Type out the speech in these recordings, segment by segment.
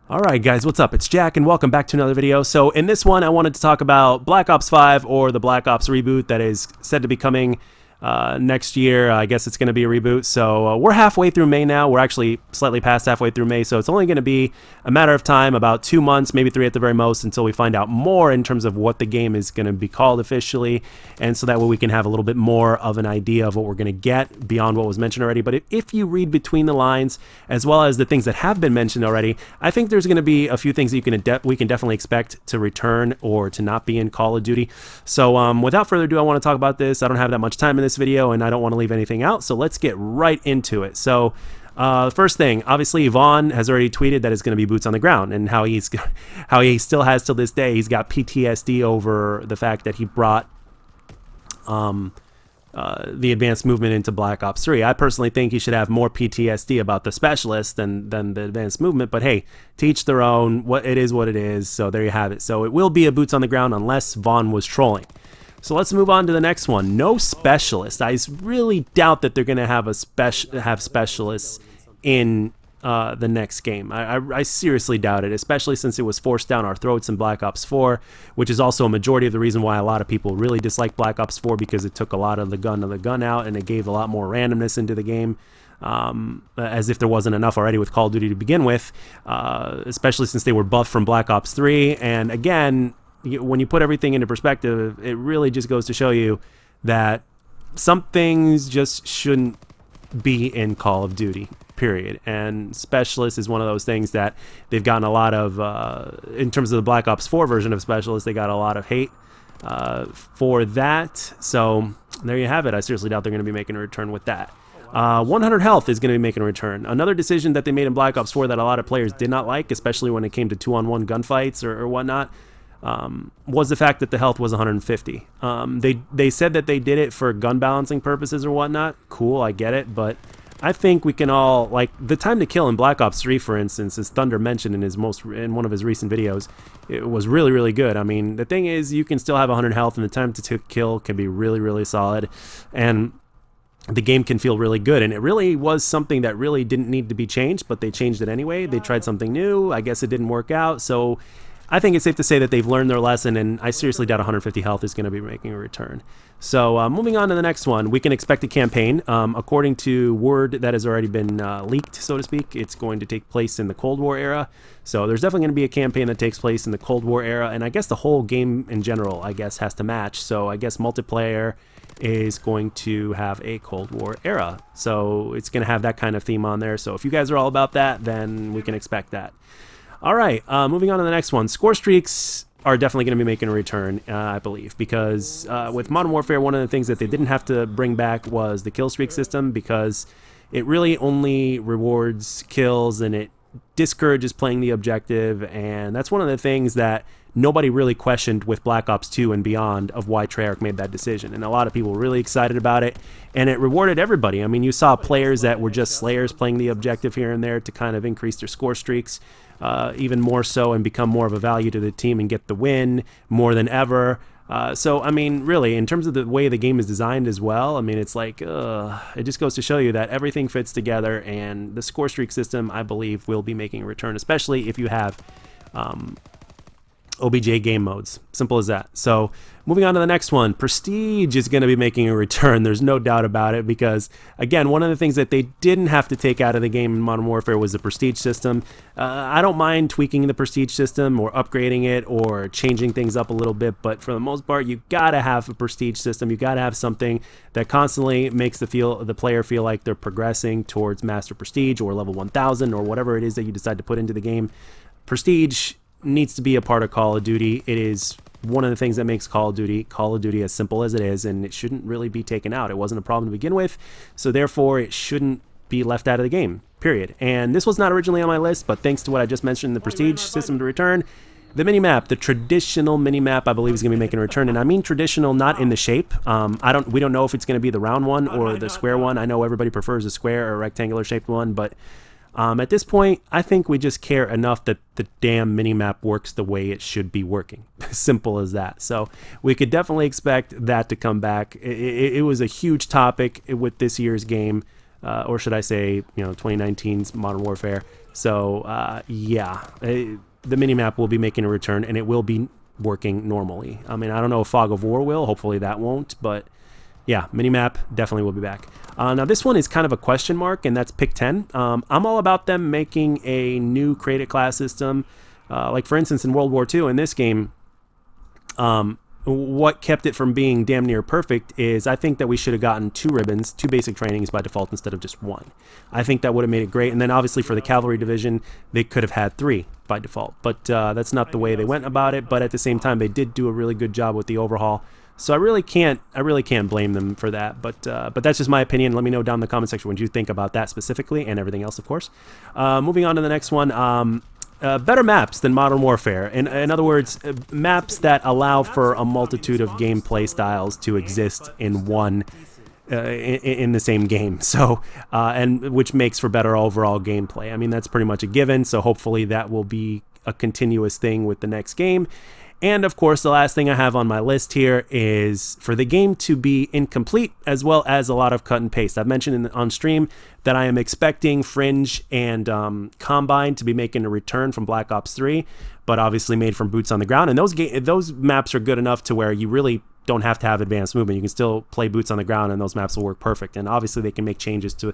Alright guys, what's up? It's Jack and welcome back to another video. So in this one I wanted to talk about Black Ops 5 or the Black Ops reboot that is said to be coming next year. I guess it's going to be a reboot. So we're halfway through May now. We're actually slightly past halfway through May. So it's only going to be a matter of time, about 2 months, maybe 3 at the very most, until we find out more in terms of what the game is going to be called officially. And so that way we can have a little bit more of an idea of what we're going to get beyond what was mentioned already. But if you read between the lines, as well as the things that have been mentioned already, I think there's going to be a few things that we can definitely expect to return or to not be in Call of Duty. So without further ado, I want to talk about this. I don't have that much time in this video and I don't want to leave anything out, so let's get right into it. So first thing, obviously Vaughn has already tweeted that it's going to be boots on the ground, and how he still has till this day. He's got PTSD over the fact that he brought the advanced movement into Black Ops 3. I personally think he should have more PTSD about the specialist than the advanced movement, but hey, to each their own. What it is what it is, so there you have it. So it will be a boots on the ground unless Vaughn was trolling. So let's move on to the next one. No specialist. I really doubt that they're going to have specialists in the next game. I seriously doubt it, especially since it was forced down our throats in Black Ops 4, which is also a majority of the reason why a lot of people really dislike Black Ops 4, because it took a lot of the gun out and it gave a lot more randomness into the game. As if there wasn't enough already with Call of Duty to begin with, especially since they were buffed from Black Ops 3. And again, when you put everything into perspective, it really just goes to show you that some things just shouldn't be in Call of Duty, period. And Specialist is one of those things that they've gotten a lot of, in terms of the Black Ops 4 version of Specialist, they got a lot of hate for that. So there you have it. I seriously doubt they're going to be making a return with that. 100 health is going to be making a return. Another decision that they made in Black Ops 4 that a lot of players did not like, especially when it came to 2-on-1 gunfights or whatnot, was the fact that the health was 150. They said that they did it for gun balancing purposes or whatnot. Cool, I get it, but I think we can all, like, the time to kill in Black Ops 3, for instance, as Thunder mentioned in one of his recent videos, it was really, really good. I mean, the thing is, you can still have 100 health, and the time to kill can be really, really solid, and the game can feel really good. And it really was something that really didn't need to be changed, but they changed it anyway. They tried something new. I guess it didn't work out, so I think it's safe to say that they've learned their lesson, and I seriously doubt 150 health is going to be making a return. So moving on to the next one, we can expect a campaign. According to word that has already been leaked, so to speak, it's going to take place in the Cold War era. So there's definitely going to be a campaign that takes place in the Cold War era, and I guess the whole game in general, I guess, has to match. So I guess multiplayer is going to have a Cold War era. So it's going to have that kind of theme on there. So if you guys are all about that, then we can expect that. All right, moving on to the next one. Score streaks are definitely going to be making a return, I believe, because with Modern Warfare, one of the things that they didn't have to bring back was the kill streak system, because it really only rewards kills and it discourages playing the objective, and that's one of the things that nobody really questioned with Black Ops 2 and beyond of why Treyarch made that decision. And a lot of people were really excited about it, and it rewarded everybody. I mean, you saw players that were just slayers playing the objective here and there to kind of increase their score streaks even more so and become more of a value to the team and get the win more than ever. So, I mean, really, in terms of the way the game is designed as well, I mean, it's like, it just goes to show you that everything fits together, and the score streak system, I believe, will be making a return, especially if you have OBJ game modes. Simple as that. So moving on to the next one, Prestige is going to be making a return. There's no doubt about it, because again, one of the things that they didn't have to take out of the game in Modern Warfare was the Prestige system. I don't mind tweaking the Prestige system or upgrading it or changing things up a little bit, but for the most part, you gotta have a Prestige system. You gotta have something that constantly makes the player feel like they're progressing towards Master Prestige or level 1000 or whatever it is that you decide to put into the game. Prestige needs to be a part of Call of Duty. It is one of the things that makes Call of Duty as simple as it is, and it shouldn't really be taken out. It wasn't a problem to begin with, so therefore it shouldn't be left out of the game, period. And this was not originally on my list, but thanks to what I just mentioned, the Prestige system to return, the minimap, the traditional minimap, I believe is going to be making a return. And I mean traditional, not in the shape. We don't know if it's going to be the round one or the square one. I know everybody prefers a square or a rectangular shaped one, but at this point, I think we just care enough that the damn minimap works the way it should be working. Simple as that. So we could definitely expect that to come back. It was a huge topic with this year's game, or should I say, 2019's Modern Warfare. So yeah, the minimap will be making a return, and it will be working normally. I mean, I don't know if Fog of War will. Hopefully that won't, but yeah, minimap definitely will be back. Now this one is kind of a question mark, and that's pick 10. I'm all about them making a new created class system. Like for instance, in World War II, in this game, what kept it from being damn near perfect is I think that we should have gotten 2 ribbons, 2 basic trainings by default instead of just 1. I think that would have made it great. And then obviously for the cavalry division, they could have had 3 by default, but that's not the way they went about it. But at the same time, they did do a really good job with the overhaul. So I really can't blame them for that. But that's just my opinion. Let me know down in the comment section what you think about that specifically, and everything else, of course. Moving on to the next one. Better maps than Modern Warfare. In other words, maps that allow for a multitude of gameplay styles to exist in one in the same game. So and which makes for better overall gameplay. I mean, that's pretty much a given. So hopefully that will be a continuous thing with the next game. And of course, the last thing I have on my list here is for the game to be incomplete, as well as a lot of cut and paste. I've mentioned on stream that I am expecting Fringe and Combine to be making a return from Black Ops 3, but obviously made from boots on the ground. And those maps are good enough to where you really don't have to have advanced movement. You can still play boots on the ground, and those maps will work perfect. And obviously, they can make changes to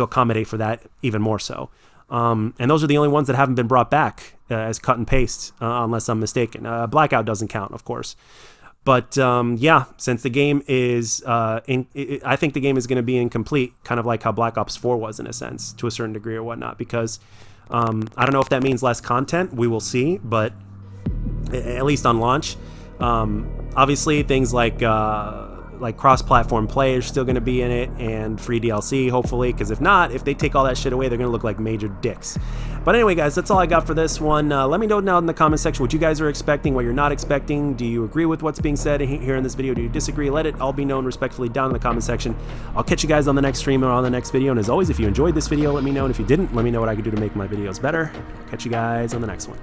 accommodate for that even more so. And those are the only ones that haven't been brought back as cut and paste, unless I'm mistaken. Blackout doesn't count, of course. But yeah, since the game is, I think the game is going to be incomplete, kind of like how Black Ops 4 was in a sense, to a certain degree or whatnot, because I don't know if that means less content. We will see, but at least on launch. Obviously, things like cross-platform play are still going to be in it, and free DLC, hopefully, because if not, if they take all that shit away, they're going to look like major dicks. But anyway, guys, that's all I got for this one. Let me know down in the comment section what you guys are expecting, what you're not expecting. Do you agree with what's being said here in this video? Do you disagree? Let it all be known respectfully down in the comment section. I'll catch you guys on the next stream or on the next video, and as always, if you enjoyed this video, let me know, and if you didn't, let me know what I can do to make my videos better. Catch you guys on the next one.